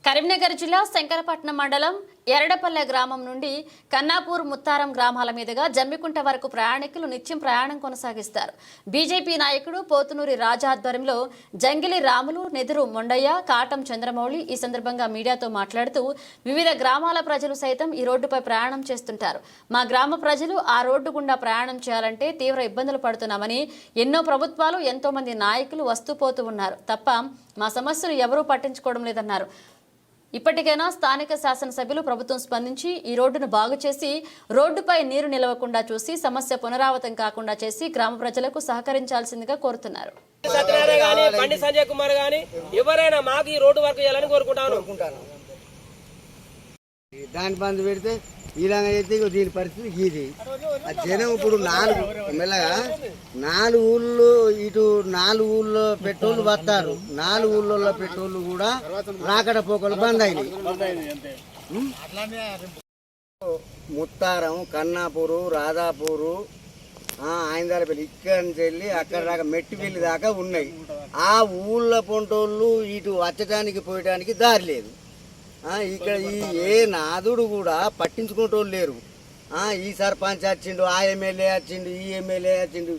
కరీంనగర్ జిల్లా శంకరపట్నం మండలం ఎరడపల్లె గ్రామం నుండి కన్నాపూర్ ముత్తారం గ్రామాల మీదుగా జమ్మికుంట వరకు ప్రయాణికులు నిత్యం ప్రయాణం కొనసాగిస్తారు. బీజేపీ నాయకుడు పోతునూరి రాజా ఆధ్వర్యంలో జంగిలి రాములు, నెదురు మొండయ్య, కాటం చంద్రమౌళి ఈ సందర్భంగా మీడియాతో మాట్లాడుతూ వివిధ గ్రామాల ప్రజలు సైతం ఈ రోడ్డుపై ప్రయాణం చేస్తుంటారు. మా గ్రామ ప్రజలు ఆ రోడ్డు గుండా ప్రయాణం చేయాలంటే తీవ్ర ఇబ్బందులు పడుతున్నామని, ఎన్నో ప్రభుత్వాలు ఎంతో మంది నాయకులు వస్తూ పోతూ ఉన్నారు తప్ప మా సమస్యలు ఎవరూ పట్టించుకోవడం లేదన్నారు. ఇప్పటికైనా స్థానిక శాసనసభ్యులు ప్రభుత్వం స్పందించి ఈ రోడ్డును బాగు చేసి రోడ్డుపై నీరు నిలవకుండా చూసి సమస్య పునరావృతం కాకుండా చేసి గ్రామ ప్రజలకు సహకరించాల్సిందిగా కోరుతున్నారు. బండి సంజయ్ కుమార్ గాని ఎవరైనా మాకు ఈ రోడ్డు వర్క్ చేయాలని కోరుకుంటాను. దాని బంద్ పెడితే ఇలాగ అయితే దీని పరిస్థితి ఇది. ఆ జనం ఇప్పుడు మెల్లగా 4 ఊళ్ళు ఇటు 4 ఊళ్ళో పెట్రోల్ వస్తారు. 4 ఊళ్ళో పెట్రోల్ కూడా రాకడ పోకలు బంద్ అయినాయి. ముత్తారం, కన్నాపూరు, రాధాపూరు, ఆయిందాలపల్లి ఇక్కడి నుంచి వెళ్ళి అక్కడ దాకా మెట్టిపల్లి దాకా ఉన్నాయి. ఆ ఊళ్ళ పొంటోళ్ళు ఇటు వచ్చటానికి పోయటానికి దారి లేదు. ఇక్కడ ఏ నాదుడు కూడా పట్టించుకునేటోళ్ళు లేరు. ఈ సర్పంచ్ వచ్చిండు, ఆ ఎమ్మెల్యే వచ్చిండు, ఈ ఎమ్మెల్యే వచ్చిండు,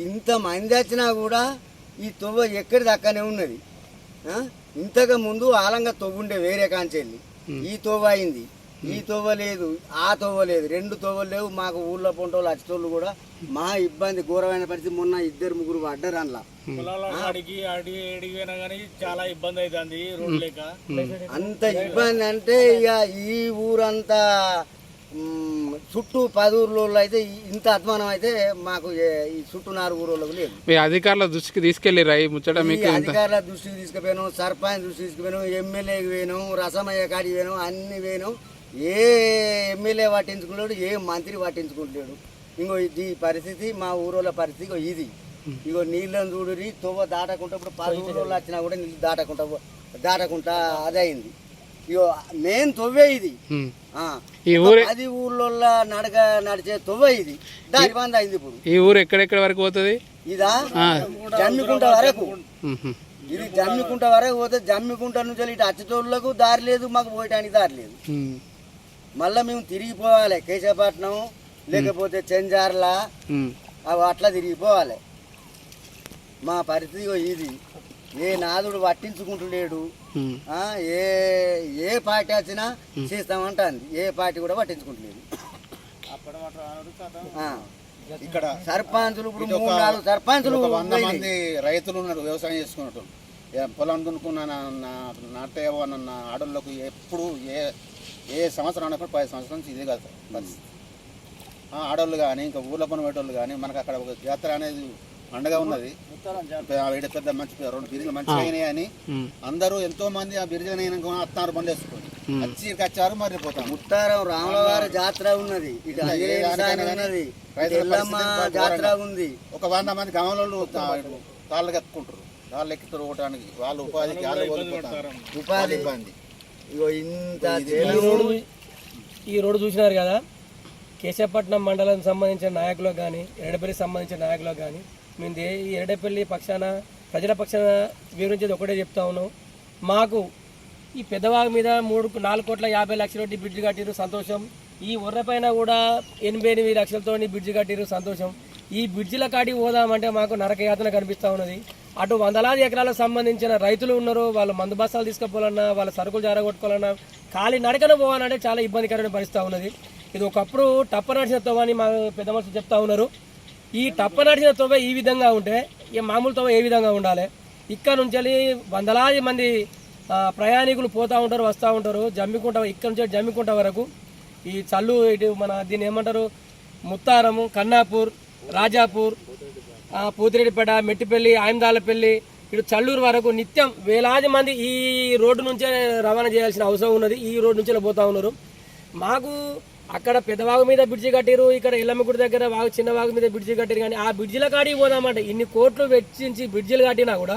ఇంతమంది వచ్చినా కూడా ఈ తొవ్వ ఎక్కడి దక్కనే ఉన్నది. ఇంతకు ముందు ఆలంగా తొవ్వుండే వేరే కాంచెల్లి, ఈ తొవ్వ అయింది. ఈ తొవ్వ లేదు, ఆ తొవ్వ లేదు, 2 తొవ్వలు లేవు. మాకు ఊళ్ళో పొంటోళ్ళు వచ్చేటోళ్ళు కూడా మా ఇబ్బంది ఘోరమైన పరిస్థితి. మొన్న 2-3 పడ్డారు అందులో. చాలా ఇబ్బంది అవుతుంది రోడ్ లేక. అంత ఇబ్బంది అంటే ఇక ఈ ఊరంతా చుట్టూ 10 ఊర్లో అయితే ఇంత అధ్వానం అయితే మాకు ఈ చుట్టూ 4 ఊర్లకు లేదు. అధికారుల దృష్టికి తీసుకెళ్ళి అధికారుల దృష్టికి తీసుకుపోయాను, సర్పంచ్ దృష్టికి తీసుకుపోయాను, ఎమ్మెల్యేకి పోయాను, రసమయ్య కాడికి పోయాను, అన్ని పోయాను. ఏ ఎమ్మెల్యే పట్టించుకుంటాడు, ఏ మంత్రి పట్టించుకుంటాడు. ఇంకో ఈ పరిస్థితి మా ఊరోళ్ళ పరిస్థితి ఇది. ఇగో నీళ్ళని చూడురి, తొవ్వ దాటకుండా ఇప్పుడు 10 ఊళ్ళో వచ్చినా కూడా నీళ్ళు దాటకుండా అదయింది. ఇగో మెయిన్ తొవ్వే ఇది. 10 ఊళ్ళో నడిచే తొవ్వ ఇది. దాని బంద్ అయింది. ఇప్పుడు ఈ ఊరు ఎక్కడెక్కడ వరకు పోతుంది? ఇదా జమ్మికుంట వరకు. ఇది జమ్మికుంట వరకు పోతే జమ్మికుంట నుంచి ఇటు అచ్చతోళ్ళకు దారి లేదు, మాకు పోయటానికి దారి లేదు. మళ్ళీ మేము తిరిగిపోవాలి కేశవపట్నం, లేకపోతే చెంజార్ల, అవి అట్లా తిరిగిపోవాలి. మా పరిస్థితి ఇది. ఏ నాదుడు పట్టించుకుంటులేడు. ఏ పార్టీ వచ్చినా చేస్తామంటుంది, ఏ పార్టీ కూడా పట్టించుకుంటలేదు. ఇక్కడ సర్పంచులు ఇప్పుడు 3-4 సర్పంచులు 100 మంది రైతులు ఉన్నారు, వ్యవసాయం చేసుకున్నట్టు. పొలం దున్నుకున్న నాటేవన్న ఆడోళ్ళకు ఎప్పుడు ఏ సంవత్సరం అనుకుని 10 సంవత్సరాల నుంచి ఇదే కాదు పరిస్థితి. ఆడోళ్ళు కానీ ఇంకా ఊళ్ళో పని పెట్టోళ్ళు కానీ మనకు అక్కడ ఒక జాతర అనేది పండుగ ఉన్నది. పెద్ద మంచి 2 బిర్జీలు మంచిగా అయినాయి అని అందరూ ఎంతో మంది ఆ బిర్జీలు అయినా అత్తారు బండి వేసుకొని వచ్చారు. మరి పోతాం. ముత్తారం రాములవారి జాతర ఉన్నది, జాతర ఉంది. ఒక 100 మంది గ్రామంలో తాళ్ళు ఎత్తుకుంటారు, తాళ్ళు ఎక్కితారు పోవటానికి. వాళ్ళ ఉపాధికి ఉపాధి ఇబ్బంది. ఈ రోడ్డు చూసినారు కదా, కేశవపట్నం మండలానికి సంబంధించిన నాయకులకు కానీ, ఎరడపల్లికి సంబంధించిన నాయకులకు కానీ మేము ఈ ఎరడపల్లి పక్షాన, ప్రజల పక్షాన వివరించేది ఒకటే చెప్తా ఉన్నాం. మాకు ఈ పెద్దవాగు మీద 4,50 లక్షల బ్రిడ్జ్ కట్టిరు, సంతోషం. ఈ ఉర్రపైన కూడా 88 లక్షలతో బ్రిడ్జ్ కట్టిరు, సంతోషం. ఈ బ్రిడ్జిల కాడికి పోదామంటే మాకు నరకయాతన కనిపిస్తూ ఉన్నది. అటు 100 ఎకరాలకు సంబంధించిన రైతులు ఉన్నారు, వాళ్ళు మందు బస్తాలు తీసుకుపోవాలన్నా, వాళ్ళ సరుకులు జారగొట్టుకోవాలన్నా, ఖాళీ నడకన పోవాలంటే చాలా ఇబ్బందికరమైన పరిస్థితి ఉన్నది. ఇది ఒకప్పుడు టప్ప నడిచిన తొవ్వ అని మా పెద్ద మనుషులు చెప్తా ఉన్నారు. ఈ టప్ప నడిచిన తొవ్వ ఈ విధంగా ఉంటే ఈ మామూలు తొవ్వ ఏ విధంగా ఉండాలి? ఇక్కడ నుంచి 100 మంది ప్రయాణికులు పోతూ ఉంటారు, వస్తూ ఉంటారు. జమ్మికుంట, ఇక్కడ నుంచి జమ్మికుంట వరకు ఈ చల్లు, ఇటు మన దీన్ని ఏమంటారు, ముత్తారము, కన్నాపూర్, రాజాపూర్, పూతిరెడ్డిపేట, మెట్టిపల్లి, ఆయిందాలపల్లి, ఇటు చల్లూరు వరకు నిత్యం వేలాది మంది ఈ రోడ్డు నుంచే రవాణా చేయాల్సిన అవసరం ఉన్నది. ఈ రోడ్డు నుంచే పోతూ ఉన్నారు. మాకు అక్కడ పెద్దవాగు మీద బ్రిడ్జి కట్టారు, ఇక్కడ ఇల్లమ్మగుడి దగ్గర చిన్న వాగు మీద బ్రిడ్జి కట్టారు. కానీ ఆ బ్రిడ్జిల కాడికి పోదామంటే ఇన్ని కోట్లు వెచ్చించి బ్రిడ్జిలు కట్టినా కూడా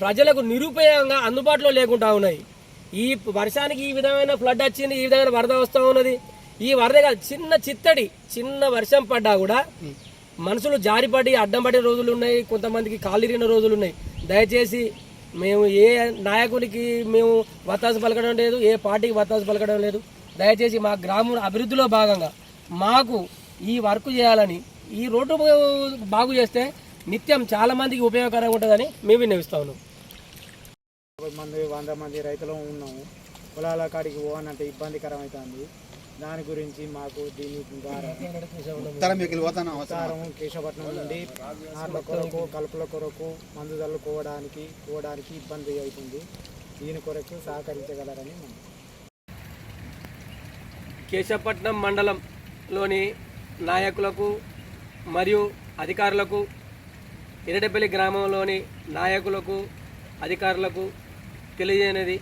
ప్రజలకు నిరుపయోగంగా అందుబాటులో లేకుండా ఉన్నాయి. ఈ వర్షానికి ఈ విధమైన ఫ్లడ్ వచ్చింది, ఈ విధమైన వరద వస్తూ ఉన్నది. ఈ వరద కాదు, చిన్న వర్షం పడ్డా కూడా మనుషులు జారిపడి అడ్డం పడే రోజులు ఉన్నాయి, కొంతమందికి కాలిరిన రోజులు ఉన్నాయి. దయచేసి మేము ఏ నాయకునికి మేము వత్తాసు పలకడం లేదు, ఏ పార్టీకి వత్తాసు పలకడం లేదు. దయచేసి మా గ్రామం అభివృద్ధిలో భాగంగా మాకు ఈ వర్క్ చేయాలని, ఈ రోడ్డు బాగు చేస్తే నిత్యం చాలా మందికి ఉపయోగకరంగా ఉంటుందని మేము విన్నవిస్తా ఉన్నాం. 100 మంది రైతులు ఉన్నాము. పొలాల కాడికి పోవాలంటే ఇబ్బందికరం అవుతుంది. దాని గురించి మాకు దీని ద్వారా కేశవపట్నం నుండి నాట్ల కొరకు, కలుపుల కొరకు, మందు చల్లుకోవడానికి ఇబ్బంది అవుతుంది. దీని కొరకు సహకరించగలరని కేశవపట్నం మండలంలోని నాయకులకు మరియు అధికారులకు, ఎరడపల్లి గ్రామంలోని నాయకులకు, అధికారులకు తెలియజేయనిది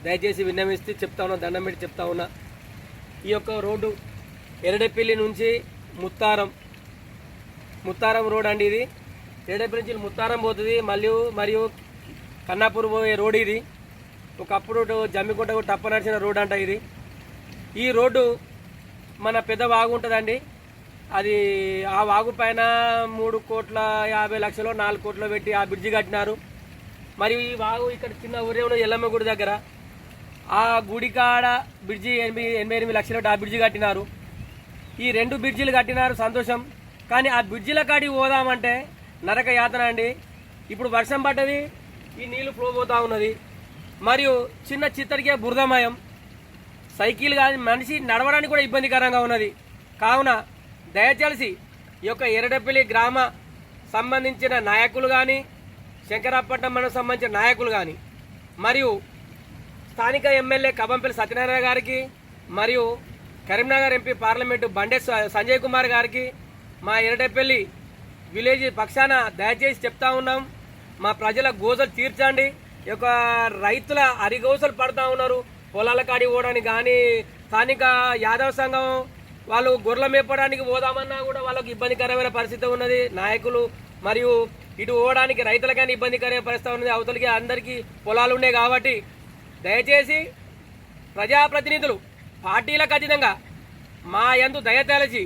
దయచేసి విన్నవిస్తే చెప్తా ఉన్నా, దండం పెట్టి చెప్తా ఉన్నా. ఈ యొక్క రోడ్డు ఎరడపల్లి నుంచి ముత్తారం రోడ్ అండి. ఇది ఎరడపల్లి నుంచి ముత్తారం పోతుంది, మరియు కన్నాపూర్ పోయే రోడ్ ఇది. ఒకప్పుడు జమ్మికుంటకు టప్ప నడిచిన రోడ్ అంట ఇది. ఈ రోడ్డు మన పెద్ద వాగు ఉంటుందండి. అది ఆ వాగు పైన 3,50,00,000 4 కోట్లు పెట్టి ఆ బ్రిడ్జి కట్టినారు. మరియు ఈ వాగు ఇక్కడ చిన్న ఊరే ఉన్న ఎల్లమ్మ గుడి దగ్గర ఆ గుడి కాడ బ్రిడ్జి 88 లక్షలు ఆ బ్రిడ్జి కట్టినారు. ఈ 2 బ్రిడ్జిలు కట్టినారు, సంతోషం. కానీ ఆ బ్రిడ్జిల కాడికి పోదామంటే నరక యాతన అండి. ఇప్పుడు వర్షం పడ్డది, ఈ నీళ్లు ఫ్లో పోతూ ఉన్నది. మరియు చిన్న చిత్తడికే బురదమయం, సైకిల్ కానీ మనిషి నడవడానికి కూడా ఇబ్బందికరంగా ఉన్నది. కావున దయచేసి ఈ యొక్క ఎరడపల్లి గ్రామ సంబంధించిన నాయకులు కానీ, శంకరాపట్నం మండలం సంబంధించిన నాయకులు కానీ, మరియు స్థానిక ఎమ్మెల్యే కబంపల్లి సత్యనారాయణ గారికి, మరియు కరీంనగర్ ఎంపీ పార్లమెంటు బండే సంజయ్ కుమార్ గారికి మా ఎరడపల్లి విలేజ్ పక్షాన దయచేసి చెప్తా ఉన్నాం. మా ప్రజల గోసలు తీర్చండి. ఈ యొక్క రైతుల అరిగోసలు పడుతూ ఉన్నారు. పొలాల కాడి పోవడానికి కానీ, స్థానిక యాదవ సంఘం వాళ్ళు గొర్రెల మేపడానికి పోదామన్నా కూడా వాళ్ళకు ఇబ్బందికరమైన పరిస్థితి ఉన్నది. నాయకులు మరియు ఇటు పోవడానికి రైతులకైనా ఇబ్బందికరమైన పరిస్థితి ఉన్నది. అవతలికి అందరికీ పొలాలు ఉన్నాయి కాబట్టి దయచేసి ప్రజాప్రతినిధులు పార్టీలకు అతీతంగా మా యందు దయతలచి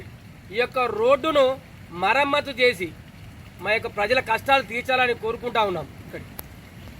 ఈ యొక్క రోడ్డును మరమ్మతు చేసి మా యొక్క ప్రజల కష్టాలు తీర్చాలని కోరుకుంటా ఉన్నాం.